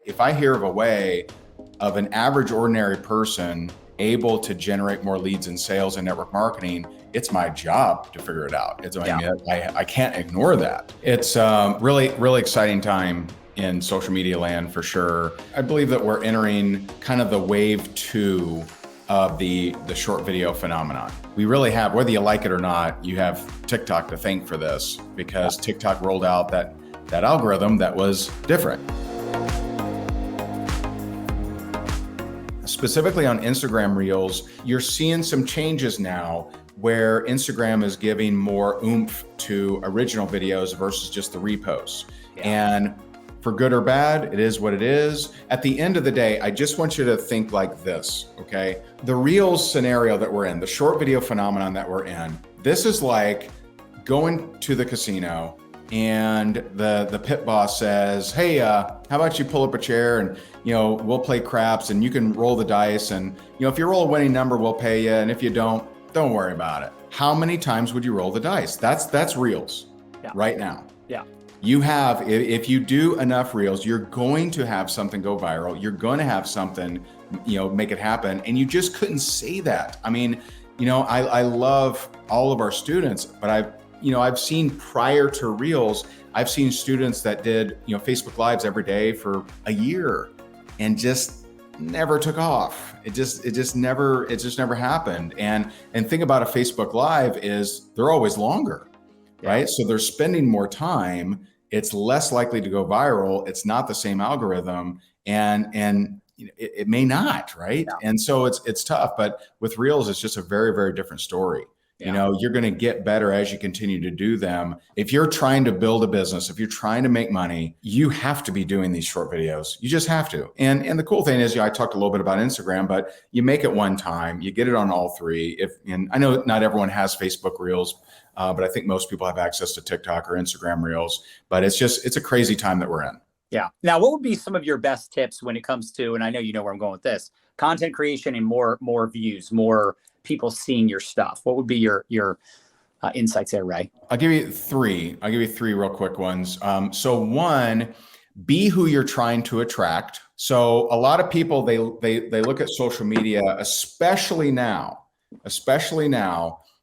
If I hear of a way of an average ordinary person able to generate more leads and sales and network marketing, it's my job to figure it out. I can't ignore that. It's really exciting time in social media land for sure. I believe that we're entering kind of the wave 2 of the short video phenomenon. We really have, whether you like it or not, you have TikTok to thank for this, because TikTok rolled out that algorithm that was different. Specifically on Instagram Reels, you're seeing some changes now where Instagram is giving more oomph to original videos versus just the reposts. And for good or bad, it is what it is. At the end of the day, I just want you to think like this, okay? The Reels scenario that we're in, the short video phenomenon that we're in, this is like going to the casino and the pit boss says, hey, how about you pull up a chair and we'll play craps and you can roll the dice, and if you roll a winning number, we'll pay you, and if you don't worry about it. How many times would you roll the dice? That's Reels right now. You have, if you do enough Reels, you're going to have something go viral. You're going to have something, make it happen. And you just couldn't say that. I mean, I love all of our students, but I've seen prior to Reels, I've seen students that did, Facebook Lives every day for a year and just never took off. It just never happened. And thing about a Facebook Live is they're always longer, right? So they're spending more time. It's less likely to go viral. It's not the same algorithm, and it may not, right? And so it's tough. But with Reels, it's just a very, very different story. You're going to get better as you continue to do them. If you're trying to build a business, if you're trying to make money, you have to be doing these short videos. You just have to. And the cool thing is, I talked a little bit about Instagram, but you make it one time, you get it on all three. And I know not everyone has Facebook Reels, but I think most people have access to TikTok or Instagram Reels. But it's a crazy time that we're in. Yeah. Now, what would be some of your best tips when it comes to, and I know you know where I'm going with this, content creation and more views, more people seeing your stuff? What would be your insights there, Ray? I'll give you three real quick ones. So one, be who you're trying to attract. So a lot of people, they look at social media, especially now,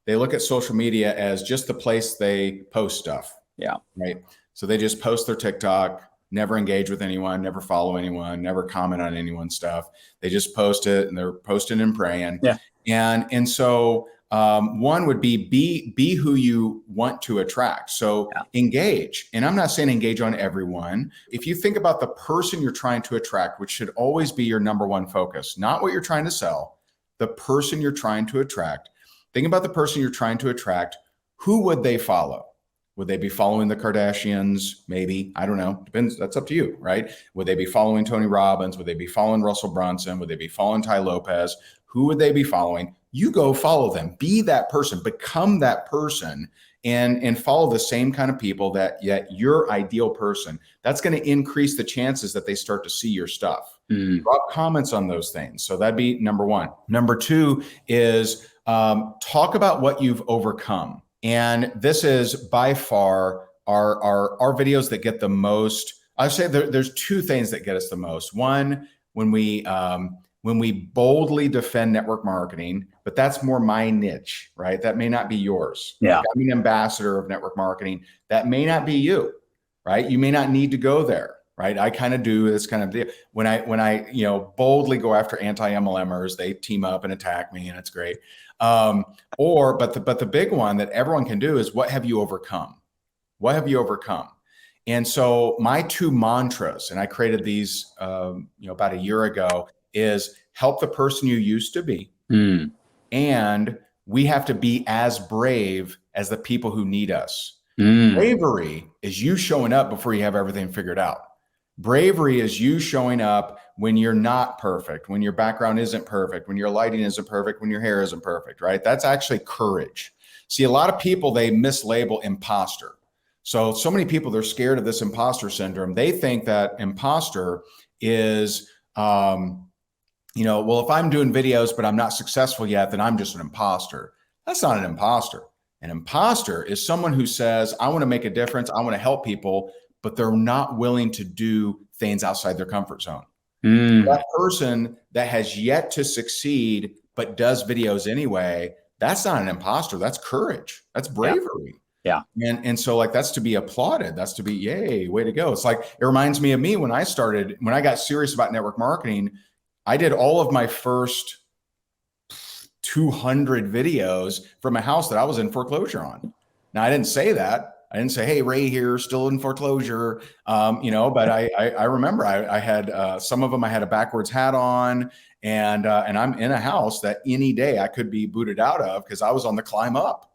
they look at social media as just the place they post stuff. Yeah. Right. So they just post their TikTok, never engage with anyone, never follow anyone, never comment on anyone's stuff. They just post it and they're posting and praying. Yeah. And so one would be who you want to attract. So engage. And I'm not saying engage on everyone. If you think about the person you're trying to attract, which should always be your number one focus, not what you're trying to sell, the person you're trying to attract. Think about the person you're trying to attract. Who would they follow? Would they be following the Kardashians? Maybe. I don't know. Depends. That's up to you, right? Would they be following Tony Robbins? Would they be following Russell Brunson? Would they be following Ty Lopez? Who would they be following? You go follow them. Be that person. Become that person and follow the same kind of people that your ideal person. That's going to increase the chances that they start to see your stuff. Drop comments on those things. So that'd be number one. Number two is talk about what you've overcome. And this is by far our videos that get the most. I say there's two things that get us the most. One, when we boldly defend network marketing, but that's more my niche, right? That may not be yours. Yeah. Like, I'm an ambassador of network marketing. That may not be you, right? You may not need to go there, right? I kind of do this kind of when I boldly go after anti-MLMers, they team up and attack me, and it's great. But the big one that everyone can do is, what have you overcome? What have you overcome? And so my two mantras, and I created these, about a year ago, is help the person you used to be. And we have to be as brave as the people who need us. Bravery is you showing up before you have everything figured out. Bravery is you showing up when you're not perfect, when your background isn't perfect, when your lighting isn't perfect, when your hair isn't perfect, right? That's actually courage. See, a lot of people, they mislabel imposter. So many people, they're scared of this imposter syndrome. They think that imposter is, well, if I'm doing videos, but I'm not successful yet, then I'm just an imposter. That's not an imposter. An imposter is someone who says, I want to make a difference. I want to help people, but they're not willing to do things outside their comfort zone. Mm. That person that has yet to succeed, but does videos anyway, that's not an imposter. That's courage. That's bravery. Yeah. And so like, that's to be applauded. That's to be, yay, way to go. It's like, it reminds me of me when I got serious about network marketing. I did all of my first 200 videos from a house that I was in foreclosure on. Now, I didn't say that. I didn't say, hey, Ray here, still in foreclosure. But I remember I had some of them, I had a backwards hat on, and I'm in a house that any day I could be booted out of because I was on the climb up.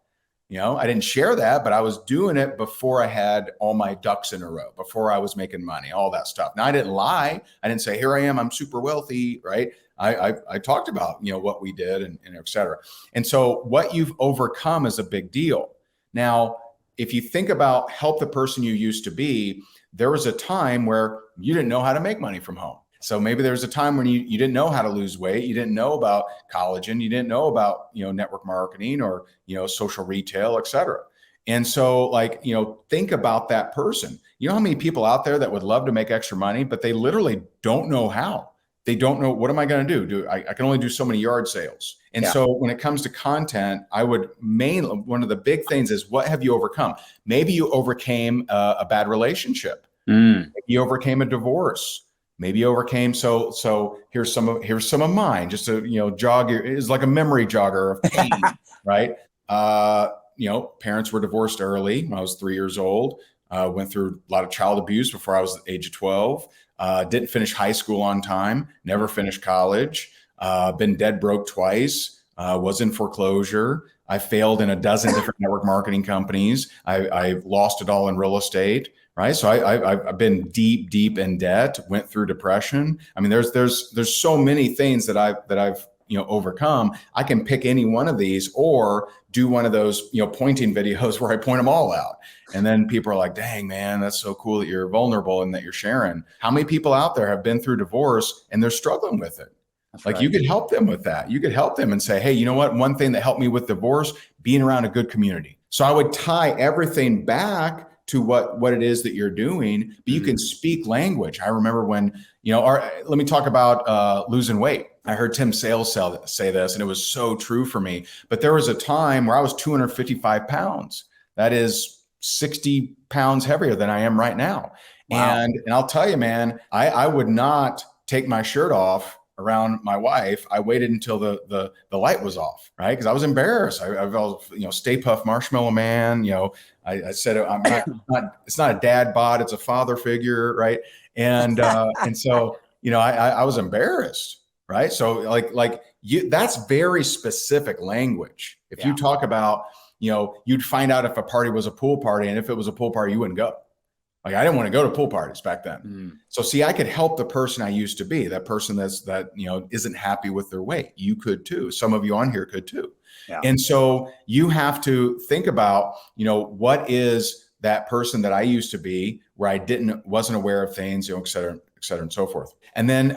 I didn't share that, but I was doing it before I had all my ducks in a row, before I was making money, all that stuff. Now, I didn't lie. I didn't say, here I am, I'm super wealthy, right? I talked about, what we did and et cetera. And so what you've overcome is a big deal. Now, if you think about help the person you used to be, there was a time where you didn't know how to make money from home. So maybe there was a time when you didn't know how to lose weight. You didn't know about collagen. You didn't know about, network marketing or, social retail, et cetera. And so think about that person. You know how many people out there that would love to make extra money, but they literally don't know how. They don't know, what am I going to do? I can only do so many yard sales. And so when it comes to content, one of the big things is, what have you overcome? Maybe you overcame a bad relationship. Maybe you overcame a divorce. Maybe you overcame. So here's some of mine, just to, jog is like a memory jogger of pain, right? Parents were divorced early when I was 3 years old. Went through a lot of child abuse before I was the age of 12. Didn't finish high school on time, never finished college, been dead broke twice, was in foreclosure. I failed in a dozen different network marketing companies. I lost it all in real estate, right? So I've been deep in debt, went through depression. I mean, there's so many things that I've overcome. I can pick any one of these or do one of those, pointing videos where I point them all out. And then people are like, dang, man, that's so cool that you're vulnerable and that you're sharing. How many people out there have been through divorce and they're struggling with it? That's like right. You could help them with that. You could help them and say, hey, you know what? One thing that helped me with divorce, being around a good community. So I would tie everything back to what it is that you're doing, but you can speak language. I remember when, let me talk about losing weight. I heard Tim Sales say this, and it was so true for me. But there was a time where I was 255 pounds. That is 60 pounds heavier than I am right now. Wow. And I'll tell you, man, I would not take my shirt off around my wife. I waited until the light was off, right? Because I was embarrassed. I was, Stay Puft Marshmallow Man. I said I'm not. It's not a dad bod. It's a father figure, right? And so I was embarrassed, right? So that's very specific language. If you talk about, you'd find out if a party was a pool party, and if it was a pool party, you wouldn't go. Like, I didn't want to go to pool parties back then. So see, I could help the person I used to be, that person that isn't happy with their weight. You could too. Some of you on here could too. Yeah. And so you have to think about, what is that person that I used to be, where I wasn't aware of things, et cetera, and so forth. And then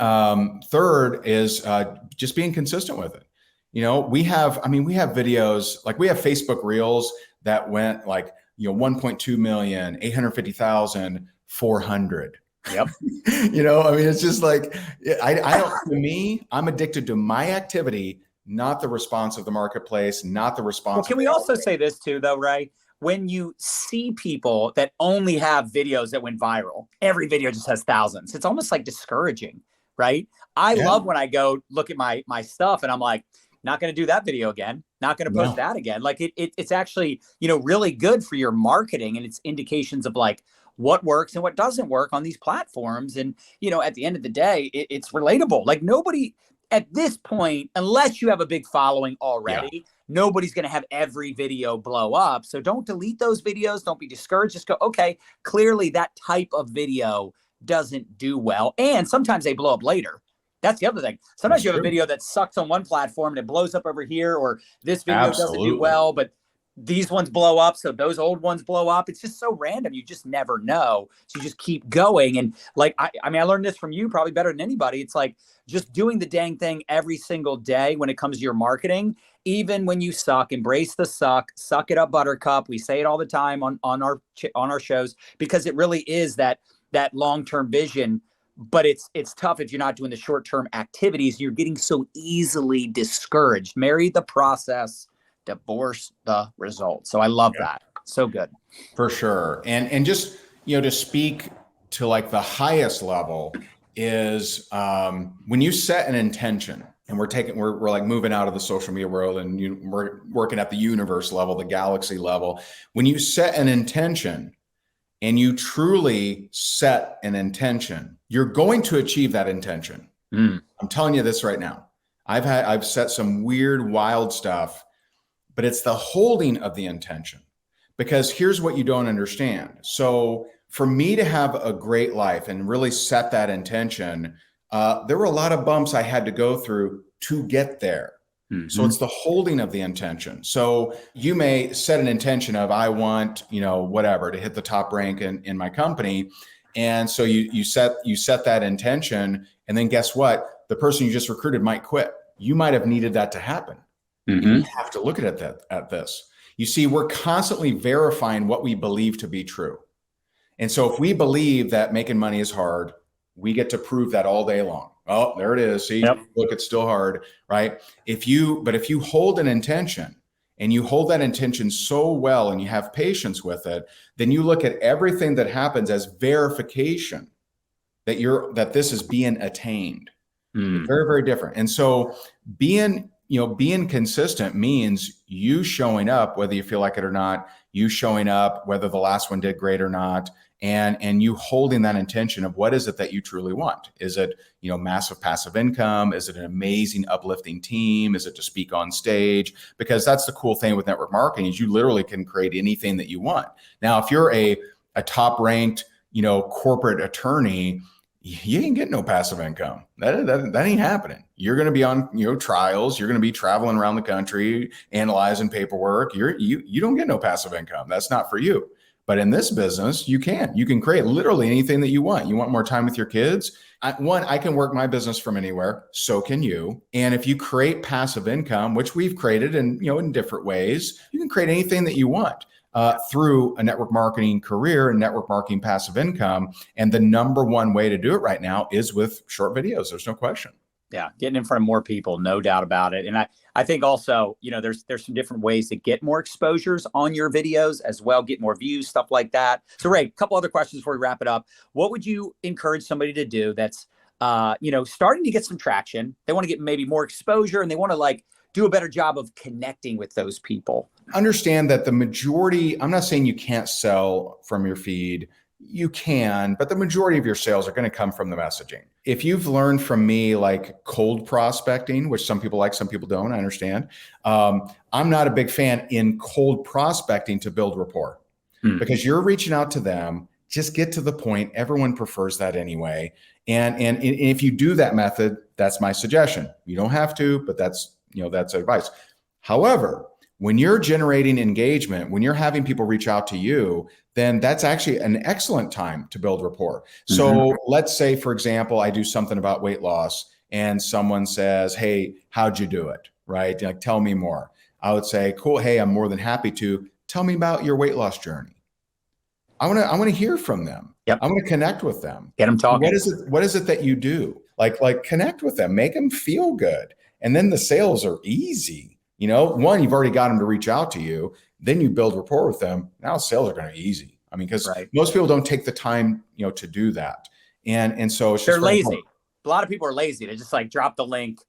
third is just being consistent with it. We have videos, like we have Facebook Reels that went 1.2 million, 850,000, 400. Yep. It's just like, to me, I'm addicted to my activity, not the response of the marketplace, not the response. Well, can we also say this too, though, Ray? When you see people that only have videos that went viral, every video just has thousands. It's almost like discouraging, right? I love when I go look at my stuff and I'm like, not going to do that video again. Not going to post that again. Like it's actually, really good for your marketing, and it's indications of like what works and what doesn't work on these platforms. And, at the end of the day, it's relatable. Like nobody at this point, unless you have a big following already, nobody's going to have every video blow up. So don't delete those videos. Don't be discouraged. Just go, okay, clearly that type of video doesn't do well. And sometimes they blow up later. That's the other thing. Sometimes you have a video that sucks on one platform and it blows up over here, or this video doesn't do well, but these ones blow up, so those old ones blow up. It's just so random. You just never know. So you just keep going. And I learned this from you probably better than anybody. It's like just doing the dang thing every single day when it comes to your marketing, even when you suck. Embrace the suck it up, buttercup. We say it all the time on our shows, because it really is that long-term vision but it's tough if you're not doing the short-term activities. You're getting so easily discouraged. Marry the process, divorce the result. So I love that. So good. For sure. And just, to speak to like the highest level is when you set an intention, and we're like moving out of the social media world, and we're working at the universe level, the galaxy level. When you set an intention and you truly set an intention, you're going to achieve that intention. I'm telling you this right now. I've set some weird, wild stuff, but it's the holding of the intention. Because here's what you don't understand. So for me to have a great life and really set that intention, there were a lot of bumps I had to go through to get there. So it's the holding of the intention. So you may set an intention of, I want, whatever, to hit the top rank in my company. And so you set that intention, and then guess what? The person you just recruited might quit. You might have needed that to happen. You have to look at it at this. You see, we're constantly verifying what we believe to be true. And so if we believe that making money is hard, we get to prove that all day long. Oh, there it is. See, look, it's still hard, right? But if you hold an intention, and you hold that intention so well, and you have patience with it, then you look at everything that happens as verification that this is being attained. It's very, very different. And so being consistent means you showing up, whether you feel like it or not, you showing up, whether the last one did great or not, and you holding that intention of what is it that you truly want? Is it, massive passive income? Is it an amazing, uplifting team? Is it to speak on stage? Because that's the cool thing with network marketing is you literally can create anything that you want. Now, if you're a top ranked, corporate attorney, you ain't getting no passive income. That ain't happening. You're going to be on, trials. You're going to be traveling around the country, analyzing paperwork. You don't get no passive income. That's not for you. But in this business, you can create literally anything that you want. You want more time with your kids? I can work my business from anywhere. So can you. And if you create passive income, which we've created in different ways, you can create anything that you want. Through a network marketing career and network marketing passive income. And the number one way to do it right now is with short videos. There's no question. Yeah. Getting in front of more people, no doubt about it. And I think also, there's some different ways to get more exposures on your videos as well, get more views, stuff like that. So Ray, a couple other questions before we wrap it up. What would you encourage somebody to do that's, starting to get some traction? They want to get maybe more exposure, and they want to do a better job of connecting with those people. Understand that the majority, I'm not saying you can't sell from your feed. You can, but the majority of your sales are going to come from the messaging. If you've learned from me, like cold prospecting, which some people like, some people don't, I understand. I'm not a big fan in cold prospecting to build rapport because you're reaching out to them. Just get to the point. Everyone prefers that anyway. And if you do that method, that's my suggestion. You don't have to, but that's advice. However, when you're generating engagement, when you're having people reach out to you, then that's actually an excellent time to build rapport. So let's say, for example, I do something about weight loss and someone says, hey, how'd you do it? Right? Like, tell me more. I would say, cool. Hey, I'm more than happy to. Tell me about your weight loss journey. I want to hear from them. Yep. I want to connect with them. Get them talking. What is it that you do? Like connect with them, make them feel good. And then the sales are easy. One, you've already got them to reach out to you. Then you build rapport with them. Now sales are going to be easy. I mean, because most people don't take the time, to do that. And so it's they're just lazy. A lot of people are lazy. They just drop the link.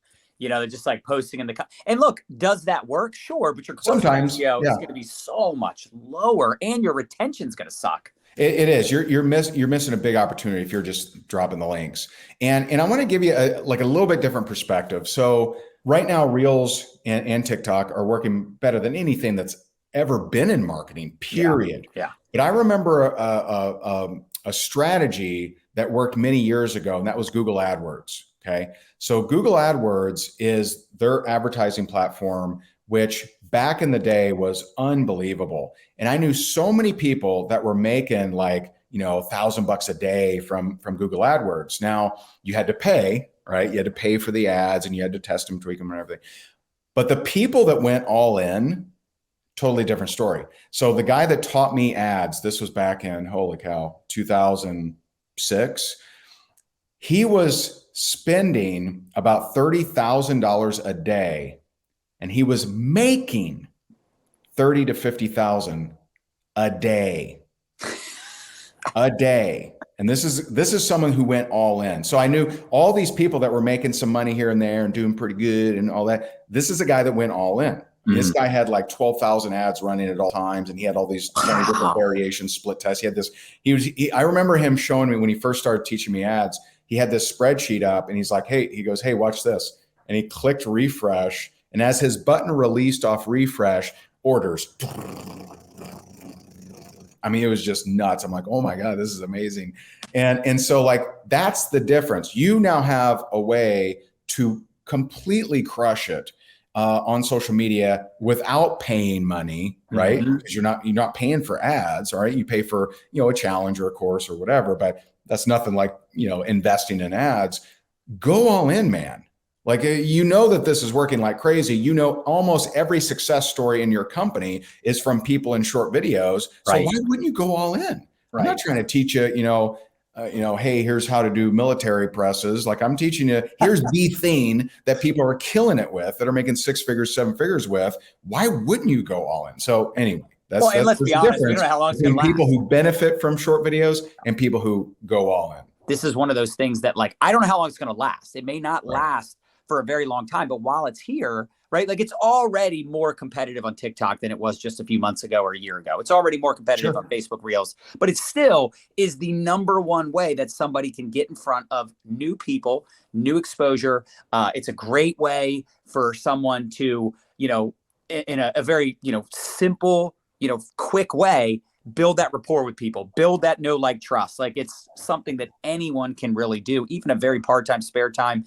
They're just posting in the and look, does that work? Sure, but your sometimes is going to be so much lower, and your retention's going to suck. It is. You're missing a big opportunity if you're just dropping the links. And I want to give you a little bit different perspective. So right now, Reels and TikTok are working better than anything that's ever been in marketing, period. Yeah. But I remember a strategy that worked many years ago, and that was Google AdWords. Okay. So Google AdWords is their advertising platform, which back in the day was unbelievable. And I knew so many people that were making $1,000 a day from Google AdWords. Now you had to pay, right? You had to pay for the ads and you had to test them, tweak them and everything. But the people that went all in, totally different story. So the guy that taught me ads, this was back in, holy cow, 2006. He was spending about $30,000 a day, and he was making 30 to 50,000 a day. A day. And this is someone who went all in. So I knew all these people that were making some money here and there and doing pretty good and all that. This is a guy that went all in. Mm-hmm. This guy had like 12,000 ads running at all times, and he had all these 20 different variations, split tests. He had this. I remember him showing me when he first started teaching me ads. He had this spreadsheet up, and he's like, "Hey," he goes, "Hey, watch this." And he clicked refresh, and as his button released off refresh, orders. I mean, it was just nuts. I'm like, oh my God, this is amazing. And so like, that's the difference. You now have a way to completely crush it on social media without paying money, right? Because you're not paying for ads, all right? You pay for, a challenge or a course or whatever, but that's nothing like, investing in ads. Go all in, man. Like, that this is working like crazy. Almost every success story in your company is from people in short videos. So why wouldn't you go all in? I'm not trying to teach you, hey, here's how to do military presses. Like, I'm teaching you, here's the thing that people are killing it with, that are making 6 figures, 7 figures with. Why wouldn't you go all in? So anyway, that's let's be honest, we don't know how long it's going to last. People who benefit from short videos and people who go all in. This is one of those things that, like, I don't know how long it's going to last. It may not last for a very long time, but while it's here, right? Like, it's already more competitive on TikTok than it was just a few months ago or a year ago. It's already more competitive on Facebook Reels, but it still is the number one way that somebody can get in front of new people, new exposure. It's a great way for someone to, in a very, simple, quick way, build that rapport with people, build that know, like, trust. Like, it's something that anyone can really do, even a very part-time, spare time,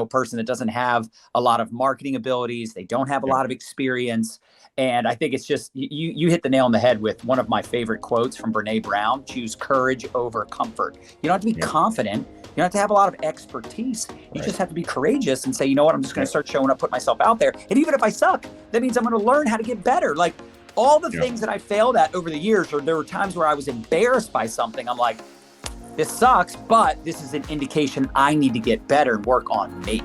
person that doesn't have a lot of marketing abilities. They don't have a lot of experience. And I think it's just, you hit the nail on the head with one of my favorite quotes from Brene Brown: choose courage over comfort. You don't have to be confident. You don't have to have a lot of expertise. You just have to be courageous and say, you know what, I'm just going to start showing up, put myself out there. And even if I suck, that means I'm going to learn how to get better. Like, all the things that I failed at over the years, or there were times where I was embarrassed by something, I'm like, this sucks, but this is an indication I need to get better and work on me.